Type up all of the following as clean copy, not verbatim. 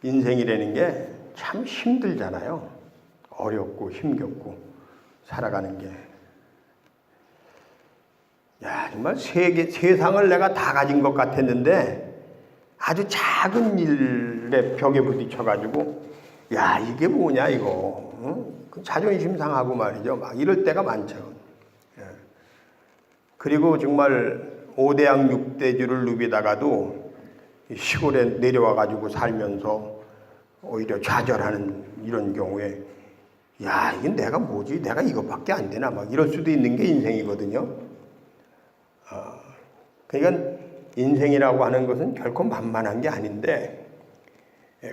인생이라는 게 참 힘들잖아요. 어렵고 힘겹고 살아가는 게. 야, 정말 세상을 내가 다 가진 것 같았는데 아주 작은 일에 벽에 부딪혀가지고 야, 이게 뭐냐 이거. 응? 자존심 상하고 말이죠. 막 이럴 때가 많죠. 예. 그리고 정말 5대양 6대주를 누비다가도 시골에 내려와가지고 살면서 오히려 좌절하는 이런 경우에 야, 이게 내가 뭐지? 내가 이것밖에 안 되나? 막 이럴 수도 있는 게 인생이거든요. 그러니까 인생이라고 하는 것은 결코 만만한 게 아닌데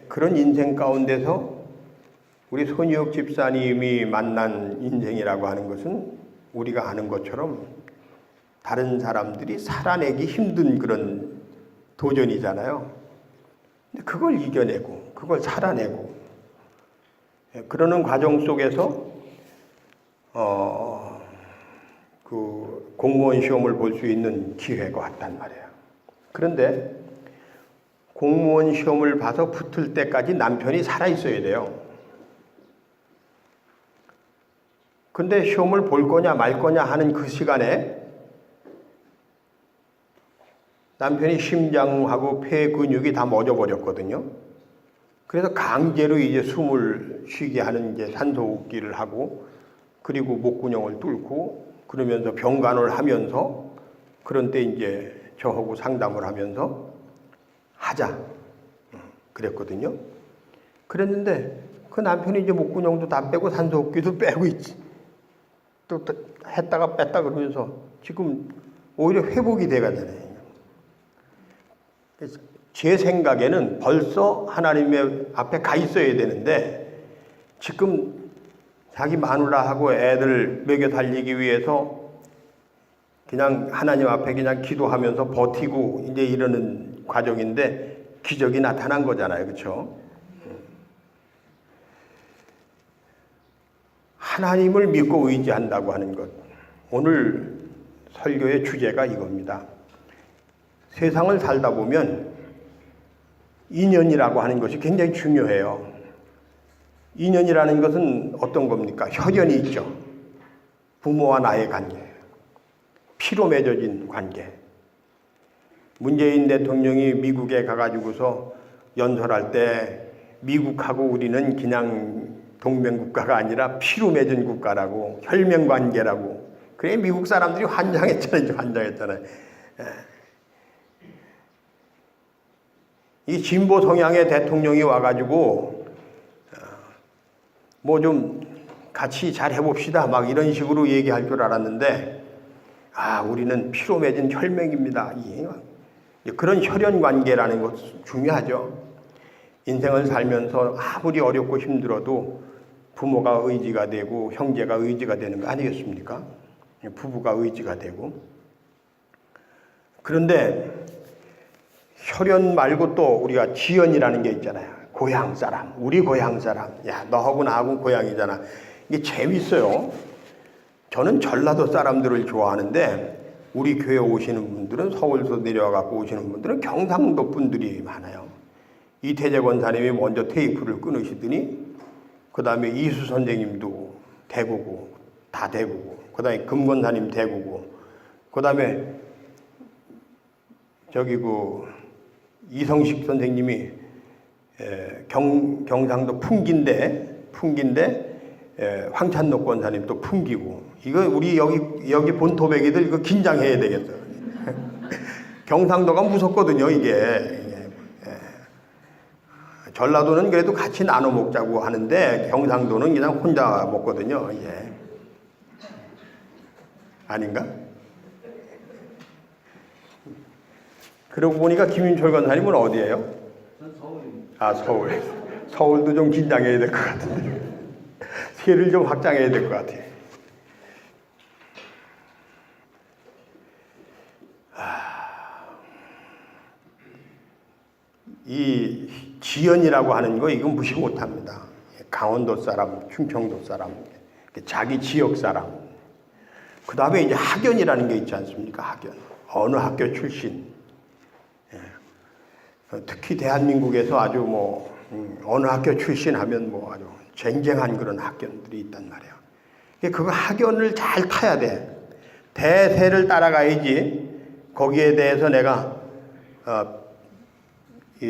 그런 인생 가운데서 우리 손유혁 집사님이 만난 인생이라고 하는 것은 우리가 아는 것처럼 다른 사람들이 살아내기 힘든 그런 도전이잖아요. 근데 그걸 이겨내고 그걸 살아내고 그러는 과정 속에서 그 공무원 시험을 볼 수 있는 기회가 왔단 말이에요. 그런데 공무원 시험을 봐서 붙을 때까지 남편이 살아 있어야 돼요. 근데 시험을 볼 거냐 말 거냐 하는 그 시간에 남편이 심장하고 폐 근육이 다 멎어버렸거든요. 그래서 강제로 이제 숨을 쉬게 하는 이제 산소호흡기를 하고 그리고 목구멍을 뚫고 그러면서 병간호를 하면서 그런 때 이제 저하고 상담을 하면서 하자 그랬거든요. 그랬는데 그 남편이 이제 목구멍도 다 빼고 산소호흡기도 빼고 있지. 또 했다가 뺐다 그러면서 지금 오히려 회복이 돼가잖아요. 그래서 제 생각에는 벌써 하나님의 앞에 가 있어야 되는데 지금 자기 마누라하고 애들 먹여 살리기 위해서 그냥 하나님 앞에 그냥 기도하면서 버티고 이제 이러는 과정인데 기적이 나타난 거잖아요. 그렇죠? 하나님을 믿고 의지한다고 하는 것. 오늘 설교의 주제가 이겁니다. 세상을 살다 보면 인연이라고 하는 것이 굉장히 중요해요. 인연이라는 것은 어떤 겁니까? 혈연이 있죠. 부모와 나의 관계, 피로 맺어진 관계. 문재인 대통령이 미국에 가가지고서 연설할 때 미국하고 우리는 그냥 동맹국가가 아니라 피로 맺은 국가라고, 혈맹관계라고. 그래 미국 사람들이 환장했잖아요. 이 진보 성향의 대통령이 와가지고 뭐 좀 같이 잘 해봅시다 막 이런 식으로 얘기할 줄 알았는데 우리는 피로 맺은 혈맹입니다. 그런 혈연 관계라는 것 중요하죠. 인생을 살면서 아무리 어렵고 힘들어도 부모가 의지가 되고 형제가 의지가 되는 거 아니겠습니까? 부부가 의지가 되고. 그런데 혈연 말고 또 우리가 지연이라는 게 있잖아요. 고향 사람, 우리 고향 사람. 야, 너하고 나하고 고향이잖아. 이게 재밌어요. 저는 전라도 사람들을 좋아하는데 우리 교회 오시는 분들은 서울에서 내려와 갖고 오시는 분들은 경상도 분들이 많아요. 이태재 권사님이 먼저 테이프를 끊으시더니 그 다음에 이수 선생님도 대구고 다 대구고 그 다음에 금 권사님 대구고 그 다음에 저기 이성식 선생님이 경상도 풍기인데 황찬록 권사님 또 풍기고 이거 우리 여기 본토백이들 이거 긴장해야 되겠어. 경상도가 무섭거든요 이게. 전라도는 그래도 같이 나눠 먹자고 하는데 경상도는 그냥 혼자 먹거든요. 아닌가? 그러고 보니까 김윤철 권사님은 어디예요? 서울입니다. 서울. 서울도 좀 긴장해야 될 것 같은데. 세를 좀 확장해야 될 것 같아요. 이 지연이라고 하는 거 이건 무시 못합니다. 강원도 사람, 충청도 사람, 자기 지역 사람. 그 다음에 이제 학연이라는 게 있지 않습니까? 학연. 어느 학교 출신. 특히 대한민국에서 아주 어느 학교 출신하면 뭐 아주 쟁쟁한 그런 학견들이 있단 말이에요. 그거 학연을 잘 타야 돼. 대세를 따라가야지 거기에 대해서 내가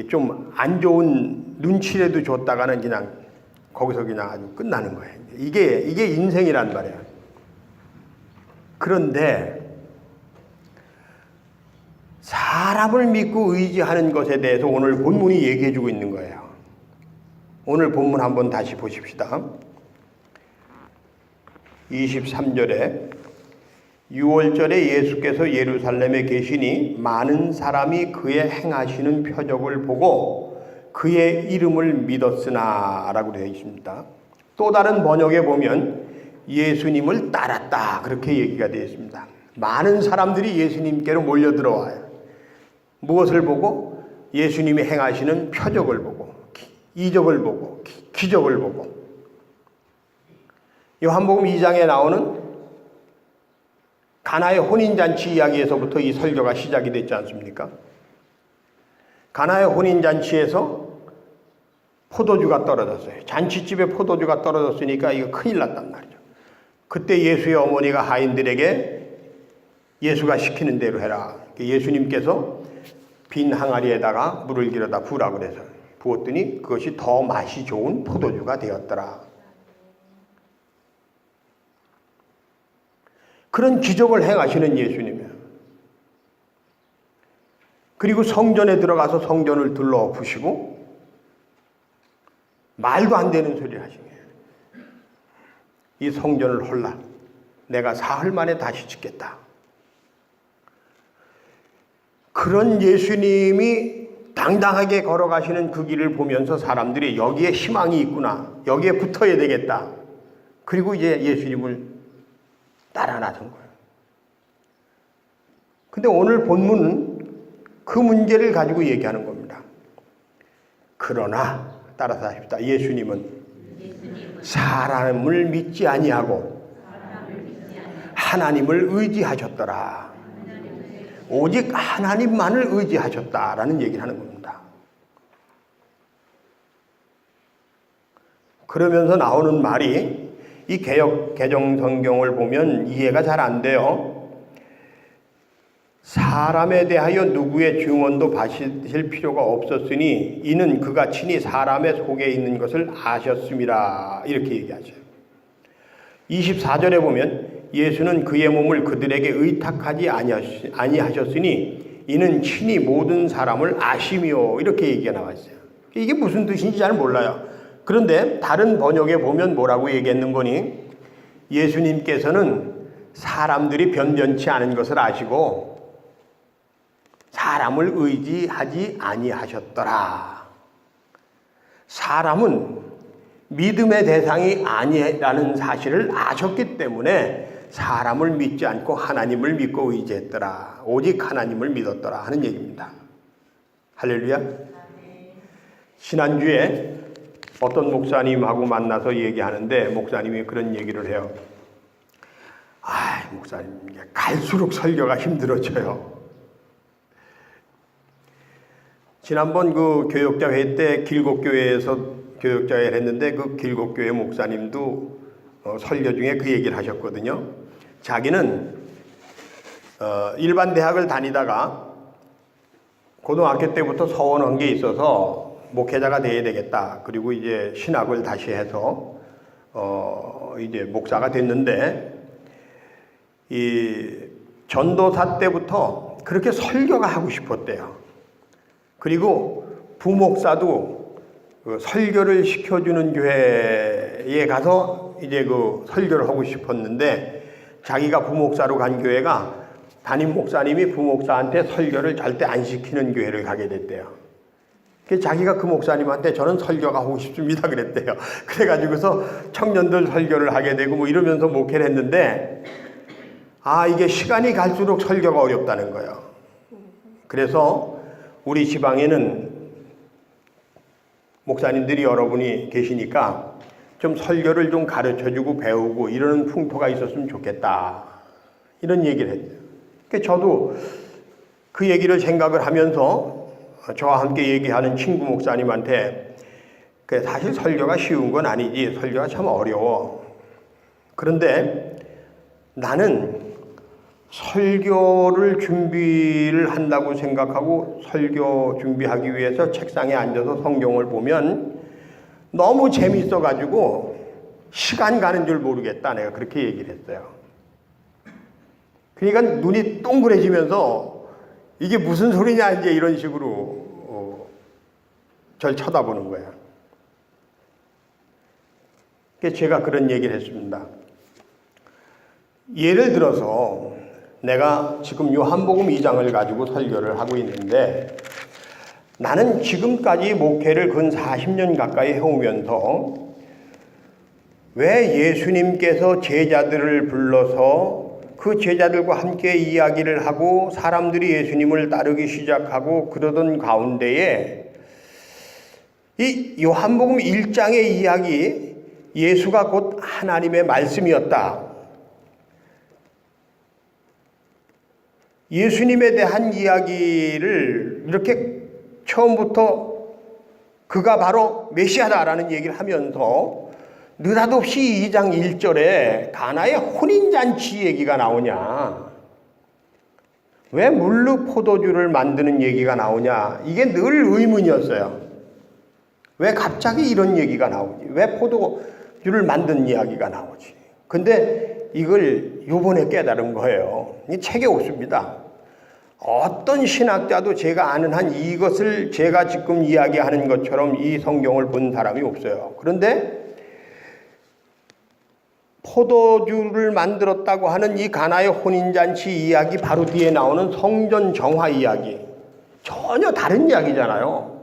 좀 안 좋은 눈치라도 줬다가는 그냥 거기서 그냥 아주 끝나는 거예요. 이게 인생이란 말이에요. 그런데 사람을 믿고 의지하는 것에 대해서 오늘 본문이 얘기해 주고 있는 거예요. 오늘 본문 한번 다시 보십시다. 23절에 6월절에 예수께서 예루살렘에 계시니 많은 사람이 그의 행하시는 표적을 보고 그의 이름을 믿었으나 라고 되어 있습니다. 또 다른 번역에 보면 예수님을 따랐다 그렇게 얘기가 되어 있습니다. 많은 사람들이 예수님께로 몰려들어와요. 무엇을 보고? 예수님이 행하시는 표적을 보고 이적을 보고 기적을 보고. 요한복음 2장에 나오는 가나의 혼인잔치 이야기에서부터 이 설교가 시작이 됐지 않습니까? 가나의 혼인잔치에서 포도주가 떨어졌어요. 잔치집에 포도주가 떨어졌으니까 이거 큰일 났단 말이죠. 그때 예수의 어머니가 하인들에게 예수가 시키는 대로 해라. 예수님께서 빈 항아리에다가 물을 길어다 부으라고 그래서 부었더니 그것이 더 맛이 좋은 포도주가 되었더라. 그런 기적을 행하시는 예수님이에요. 그리고 성전에 들어가서 성전을 둘러부시고 말도 안 되는 소리를 하시네요. 이 성전을 홀라 내가 사흘 만에 다시 짓겠다. 그런 예수님이 당당하게 걸어가시는 그 길을 보면서 사람들이 여기에 희망이 있구나. 여기에 붙어야 되겠다. 그리고 이제 예수님을 따라 나선 거예요. 근데 오늘 본문은 그 문제를 가지고 얘기하는 겁니다. 그러나 따라서 하십시다. 예수님은 사람을 믿지 아니하고 하나님을 의지하셨더라. 오직 하나님만을 의지하셨다라는 얘기를 하는 겁니다. 그러면서 나오는 말이 이 개정 성경을 보면 이해가 잘 안 돼요. 사람에 대하여 누구의 증언도 받으실 필요가 없었으니 이는 그가 친히 사람의 속에 있는 것을 아셨음이라 이렇게 얘기하죠. 24절에 보면 예수는 그의 몸을 그들에게 의탁하지 아니하셨으니 이는 친히 모든 사람을 아시며 이렇게 얘기가 나와 있어요. 이게 무슨 뜻인지 잘 몰라요. 그런데 다른 번역에 보면 뭐라고 얘기했는 거니? 예수님께서는 사람들이 변변치 않은 것을 아시고 사람을 의지하지 아니하셨더라. 사람은 믿음의 대상이 아니라는 사실을 아셨기 때문에 사람을 믿지 않고 하나님을 믿고 의지했더라. 오직 하나님을 믿었더라 하는 얘기입니다. 할렐루야. 지난주에 어떤 목사님하고 만나서 얘기하는데 목사님이 그런 얘기를 해요. 목사님 갈수록 설교가 힘들어져요. 지난번 그 교역자 회의 때 길곡교회에서 교역자회를 했는데 그 길곡교회 목사님도 설교 중에 그 얘기를 하셨거든요. 자기는 일반 대학을 다니다가 고등학교 때부터 서원한 게 있어서 목회자가 돼야 되겠다. 그리고 이제 신학을 다시 해서 이제 목사가 됐는데 이 전도사 때부터 그렇게 설교가 하고 싶었대요. 그리고 부목사도 그 설교를 시켜주는 교회에 가서 이제 그 설교를 하고 싶었는데 자기가 부목사로 간 교회가 담임 목사님이 부목사한테 설교를 절대 안 시키는 교회를 가게 됐대요. 자기가 그 목사님한테 저는 설교가 하고 싶습니다 그랬대요. 그래가지고서 청년들 설교를 하게 되고 뭐 이러면서 목회를 했는데 이게 시간이 갈수록 설교가 어렵다는 거예요. 그래서 우리 지방에는 목사님들이 여러분이 계시니까 좀 설교를 좀 가르쳐주고 배우고 이러는 풍토가 있었으면 좋겠다. 이런 얘기를 했어요. 그러니까 저도 그 얘기를 생각을 하면서 저와 함께 얘기하는 친구 목사님한테 사실 설교가 쉬운 건 아니지. 설교가 참 어려워. 그런데 나는 설교를 준비를 한다고 생각하고 설교 준비하기 위해서 책상에 앉아서 성경을 보면 너무 재밌어가지고 시간 가는 줄 모르겠다. 내가 그렇게 얘기를 했어요. 그러니까 눈이 동그래지면서 이게 무슨 소리냐 이제 이런 식으로 절 쳐다보는 거야. 그래서 제가 그런 얘기를 했습니다. 예를 들어서 내가 지금 요한복음 2장을 가지고 설교를 하고 있는데 나는 지금까지 목회를 근 40년 가까이 해오면서 왜 예수님께서 제자들을 불러서 그 제자들과 함께 이야기를 하고 사람들이 예수님을 따르기 시작하고 그러던 가운데에 이 요한복음 1장의 이야기, 예수가 곧 하나님의 말씀이었다. 예수님에 대한 이야기를 이렇게 처음부터 그가 바로 메시아다라는 얘기를 하면서 느닷없이 2장 1절에 가나의 혼인잔치 얘기가 나오냐? 왜 물로 포도주를 만드는 얘기가 나오냐? 이게 늘 의문이었어요. 왜 갑자기 이런 얘기가 나오지? 왜 포도주를 만든 이야기가 나오지? 근데 이걸 요번에 깨달은 거예요. 이 책에 없습니다. 어떤 신학자도 제가 아는 한 이것을 제가 지금 이야기하는 것처럼 이 성경을 본 사람이 없어요. 그런데 포도주를 만들었다고 하는 이 가나의 혼인잔치 이야기 바로 뒤에 나오는 성전 정화 이야기, 전혀 다른 이야기잖아요.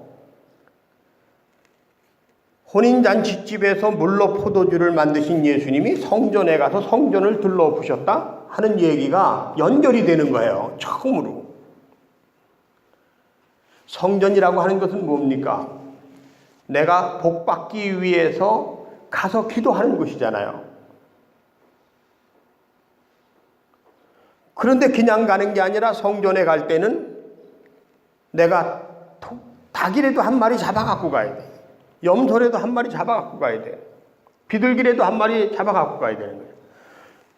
혼인잔치집에서 물로 포도주를 만드신 예수님이 성전에 가서 성전을 둘러보셨다 하는 얘기가 연결이 되는 거예요. 처음으로. 성전이라고 하는 것은 뭡니까? 내가 복받기 위해서 가서 기도하는 곳이잖아요. 그런데 그냥 가는 게 아니라 성전에 갈 때는 내가 닭이라도 한 마리 잡아갖고 가야 돼. 염소라도 한 마리 잡아갖고 가야 돼. 비둘기라도 한 마리 잡아갖고 가야 되는 거예요.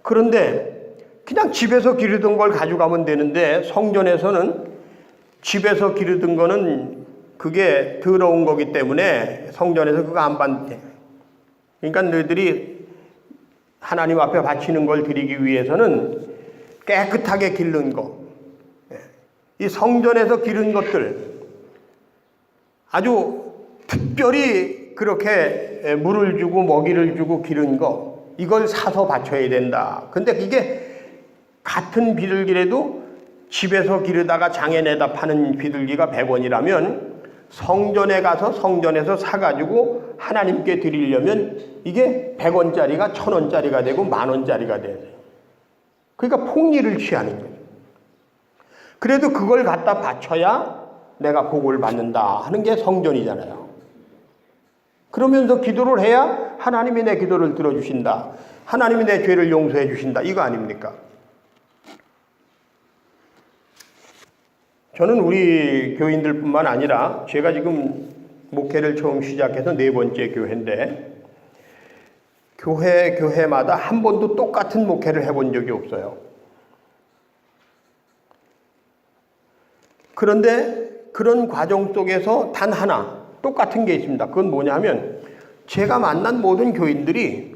그런데 그냥 집에서 기르던 걸 가져가면 되는데 성전에서는 집에서 기르던 거는 그게 더러운 거기 때문에 성전에서 그거 안 받대. 그러니까 너희들이 하나님 앞에 바치는 걸 드리기 위해서는 깨끗하게 기른 거, 이 성전에서 기른 것들 아주 특별히 그렇게 물을 주고 먹이를 주고 기른 거, 이걸 사서 바쳐야 된다. 근데 이게 같은 비둘기라도 집에서 기르다가 장에 내다 파는 비둘기가 100원이라면 성전에 가서 성전에서 사가지고 하나님께 드리려면 이게 100원짜리가 1000원짜리가 되고 10,000원짜리가 돼요. 그러니까 폭리를 취하는 거예요. 그래도 그걸 갖다 바쳐야 내가 복을 받는다 하는 게 성전이잖아요. 그러면서 기도를 해야 하나님이 내 기도를 들어주신다. 하나님이 내 죄를 용서해 주신다. 이거 아닙니까? 저는 우리 교인들뿐만 아니라 제가 지금 목회를 처음 시작해서 4번째 교회인데 교회마다 한 번도 똑같은 목회를 해본 적이 없어요. 그런데 그런 과정 속에서 단 하나 똑같은 게 있습니다. 그건 뭐냐 하면 제가 만난 모든 교인들이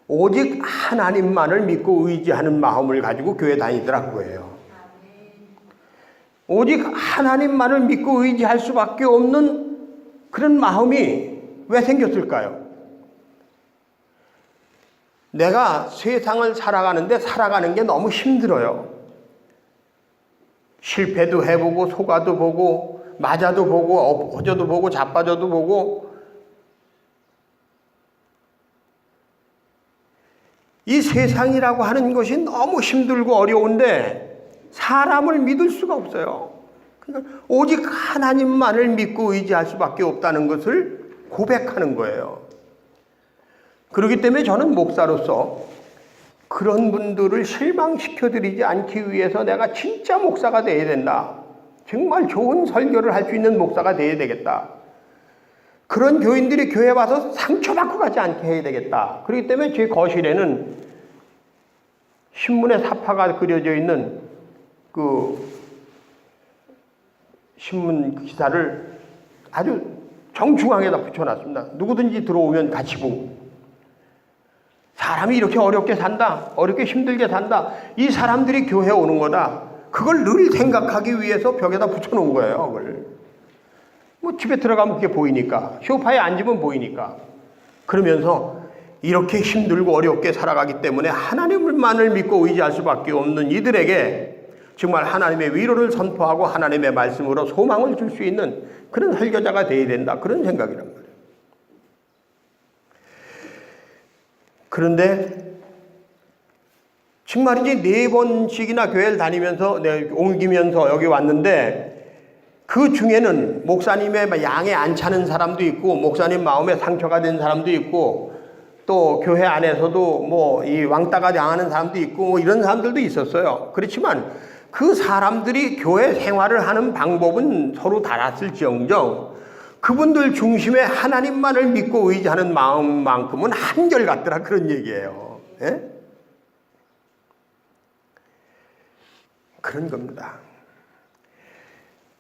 오직 하나님만을 믿고 의지하는 마음을 가지고 교회 다니더라고요. 오직 하나님만을 믿고 의지할 수밖에 없는 그런 마음이 왜 생겼을까요? 내가 세상을 살아가는데 살아가는 게 너무 힘들어요. 실패도 해보고 속아도 보고 맞아도 보고 엎어져도 보고 자빠져도 보고 이 세상이라고 하는 것이 너무 힘들고 어려운데 사람을 믿을 수가 없어요. 그러니까 오직 하나님만을 믿고 의지할 수밖에 없다는 것을 고백하는 거예요. 그렇기 때문에 저는 목사로서 그런 분들을 실망시켜드리지 않기 위해서 내가 진짜 목사가 돼야 된다. 정말 좋은 설교를 할 수 있는 목사가 돼야 되겠다. 그런 교인들이 교회 와서 상처받고 가지 않게 해야 되겠다. 그렇기 때문에 제 거실에는 신문에 사파가 그려져 있는 그 신문 기사를 아주 정중앙에다 붙여놨습니다. 누구든지 들어오면 같이 보고. 사람이 이렇게 어렵게 산다. 어렵게 힘들게 산다. 이 사람들이 교회에 오는 거다. 그걸 늘 생각하기 위해서 벽에다 붙여놓은 거예요. 그걸. 뭐 집에 들어가면 그게 보이니까. 소파에 앉으면 보이니까. 그러면서 이렇게 힘들고 어렵게 살아가기 때문에 하나님만을 믿고 의지할 수밖에 없는 이들에게 정말 하나님의 위로를 선포하고 하나님의 말씀으로 소망을 줄 수 있는 그런 설교자가 되어야 된다. 그런 생각이란 말이에요. 그런데 정말이지 4번씩이나 교회를 다니면서 옮기면서 여기 왔는데 그 중에는 목사님의 양에 안 차는 사람도 있고 목사님 마음에 상처가 된 사람도 있고 또 교회 안에서도 뭐 이 왕따가 당하는 사람도 있고 뭐 이런 사람들도 있었어요. 그렇지만 그 사람들이 교회 생활을 하는 방법은 서로 달랐을지언정 그분들 중심에 하나님만을 믿고 의지하는 마음만큼은 한결같더라 그런 얘기예요. 예? 그런 겁니다.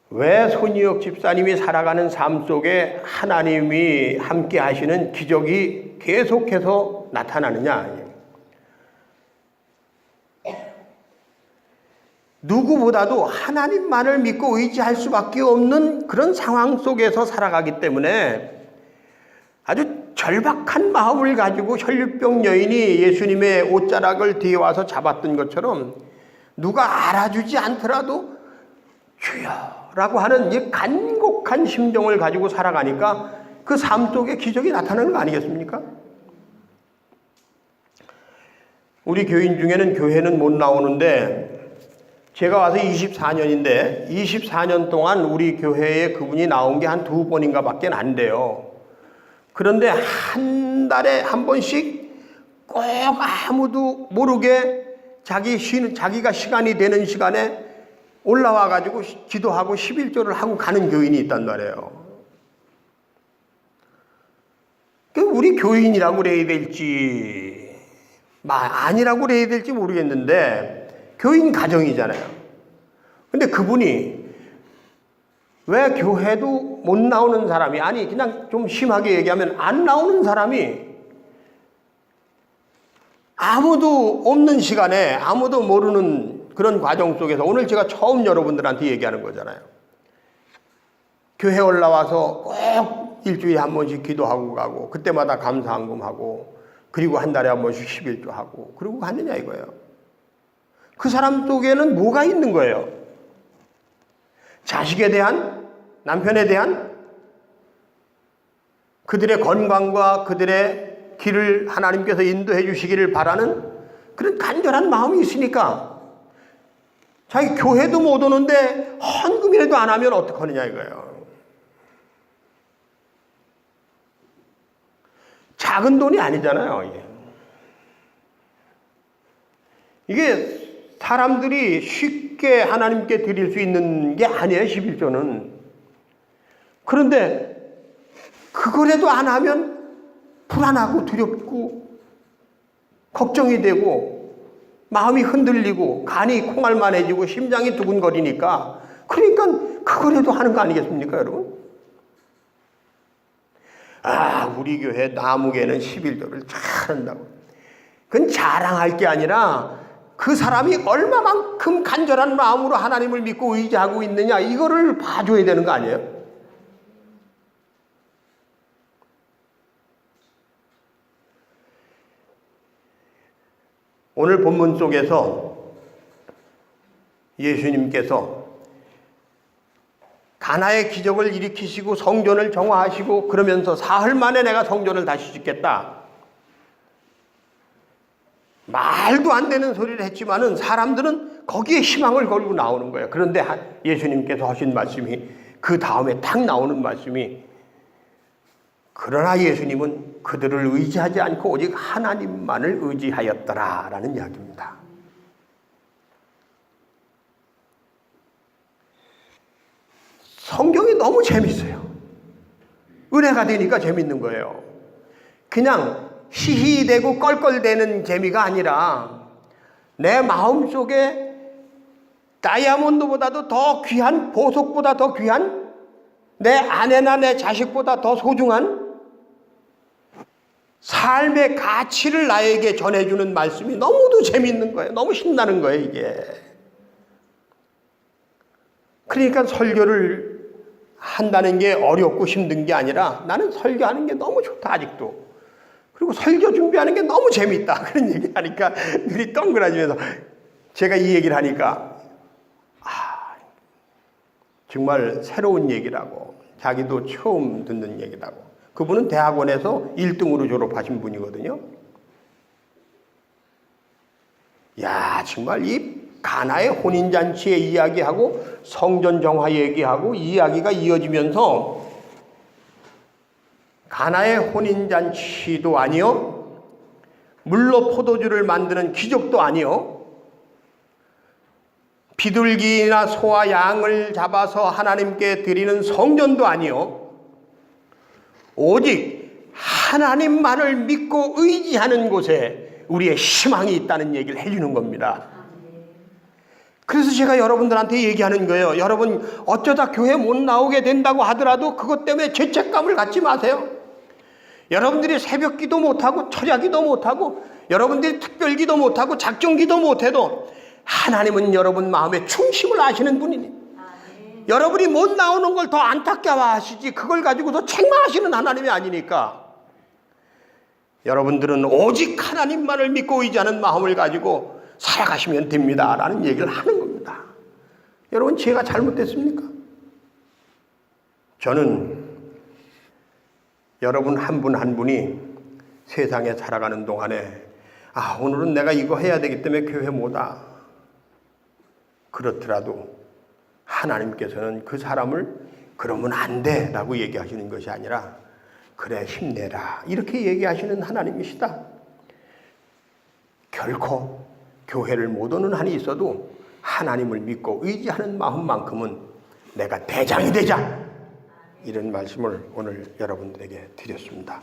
왜 손이옥 집사님이 살아가는 삶 속에 하나님이 함께 하시는 기적이 계속해서 나타나느냐? 누구보다도 하나님만을 믿고 의지할 수밖에 없는 그런 상황 속에서 살아가기 때문에 아주 절박한 마음을 가지고 혈류병 여인이 예수님의 옷자락을 뒤에 와서 잡았던 것처럼 누가 알아주지 않더라도 주여 라고 하는 이 간곡한 심정을 가지고 살아가니까 그 삶 속에 기적이 나타나는 거 아니겠습니까? 우리 교인 중에는 교회는 못 나오는데 제가 와서 24년인데 24년 동안 우리 교회에 그분이 나온 게 한 2번인가 밖에 안 돼요. 그런데 한 달에 한 번씩 꼭 아무도 모르게 자기가 시간이 되는 시간에 올라와 가지고 기도하고 11조를 하고 가는 교인이 있단 말이에요. 우리 교인이라고 그래야 될지 아니라고 그래야 될지 모르겠는데 교인 가정이잖아요. 근데 그분이 왜 교회도 못 나오는 사람이 아니 그냥 좀 심하게 얘기하면 안 나오는 사람이 아무도 없는 시간에 아무도 모르는 그런 과정 속에서 오늘 제가 처음 여러분들한테 얘기하는 거잖아요. 교회 올라와서 꼭 일주일에 한 번씩 기도하고 가고 그때마다 감사한금하고 그리고 한 달에 한 번씩 11조 하고 그러고 갔느냐 이거예요. 그 사람 속에는 뭐가 있는 거예요? 자식에 대한, 남편에 대한 그들의 건강과 그들의 길을 하나님께서 인도해 주시기를 바라는 그런 간절한 마음이 있으니까 자기 교회도 못 오는데 헌금이라도 안 하면 어떡하느냐 이거예요. 작은 돈이 아니잖아요. 이게 사람들이 쉽게 하나님께 드릴 수 있는 게 아니에요. 11조는. 그런데 그거라도 안 하면 불안하고 두렵고 걱정이 되고 마음이 흔들리고 간이 콩알만해지고 심장이 두근거리니까 그러니까 그거라도 하는 거 아니겠습니까 여러분? 우리 교회 나무개는 11조를 잘한다고. 그건 자랑할 게 아니라 그 사람이 얼마만큼 간절한 마음으로 하나님을 믿고 의지하고 있느냐 이거를 봐줘야 되는 거 아니에요? 오늘 본문 속에서 예수님께서 가나의 기적을 일으키시고 성전을 정화하시고 그러면서 사흘 만에 내가 성전을 다시 짓겠다. 말도 안 되는 소리를 했지만은 사람들은 거기에 희망을 걸고 나오는 거예요. 그런데 예수님께서 하신 말씀이 그 다음에 딱 나오는 말씀이 그러나 예수님은 그들을 의지하지 않고 오직 하나님만을 의지하였더라라는 이야기입니다. 성경이 너무 재밌어요. 은혜가 되니까 재밌는 거예요. 그냥 히히대고 껄껄대는 재미가 아니라 내 마음속에 다이아몬드보다도 더 귀한, 보석보다 더 귀한, 내 아내나 내 자식보다 더 소중한 삶의 가치를 나에게 전해주는 말씀이 너무도 재밌는 거예요. 너무 신나는 거예요, 이게. 그러니까 설교를 한다는 게 어렵고 힘든 게 아니라 나는 설교하는 게 너무 좋다, 아직도. 그리고 설교 준비하는 게 너무 재밌다. 그런 얘기 하니까 눈이 동그라지면서 제가 이 얘기를 하니까 정말 새로운 얘기라고, 자기도 처음 듣는 얘기라고. 그분은 대학원에서 1등으로 졸업하신 분이거든요. 야, 정말 이 가나의 혼인잔치의 이야기하고 성전 정화 얘기하고 이야기가 이어지면서 가나의 혼인잔치도 아니요, 물로 포도주를 만드는 기적도 아니요, 비둘기나 소와 양을 잡아서 하나님께 드리는 성전도 아니요, 오직 하나님만을 믿고 의지하는 곳에 우리의 희망이 있다는 얘기를 해주는 겁니다. 그래서 제가 여러분들한테 얘기하는 거예요. 여러분 어쩌다 교회 못 나오게 된다고 하더라도 그것 때문에 죄책감을 갖지 마세요. 여러분들이 새벽기도 못하고 철야기도 못하고 여러분들이 특별기도 못하고 작정기도 못해도 하나님은 여러분 마음의 중심을 아시는 분이니 여러분이 못 나오는 걸 더 안타까워하시지 그걸 가지고서 책망하시는 하나님이 아니니까 여러분들은 오직 하나님만을 믿고 의지하는 마음을 가지고 살아가시면 됩니다 라는 얘기를 하는 겁니다. 여러분 제가 잘못됐습니까? 저는 여러분 한 분 한 분이 세상에 살아가는 동안에 오늘은 내가 이거 해야 되기 때문에 교회 못 와. 그렇더라도 하나님께서는 그 사람을 그러면 안 돼 라고 얘기하시는 것이 아니라 그래 힘내라 이렇게 얘기하시는 하나님이시다. 결코 교회를 못 오는 한이 있어도 하나님을 믿고 의지하는 마음만큼은 내가 대장이 되자 이런 말씀을 오늘 여러분들에게 드렸습니다.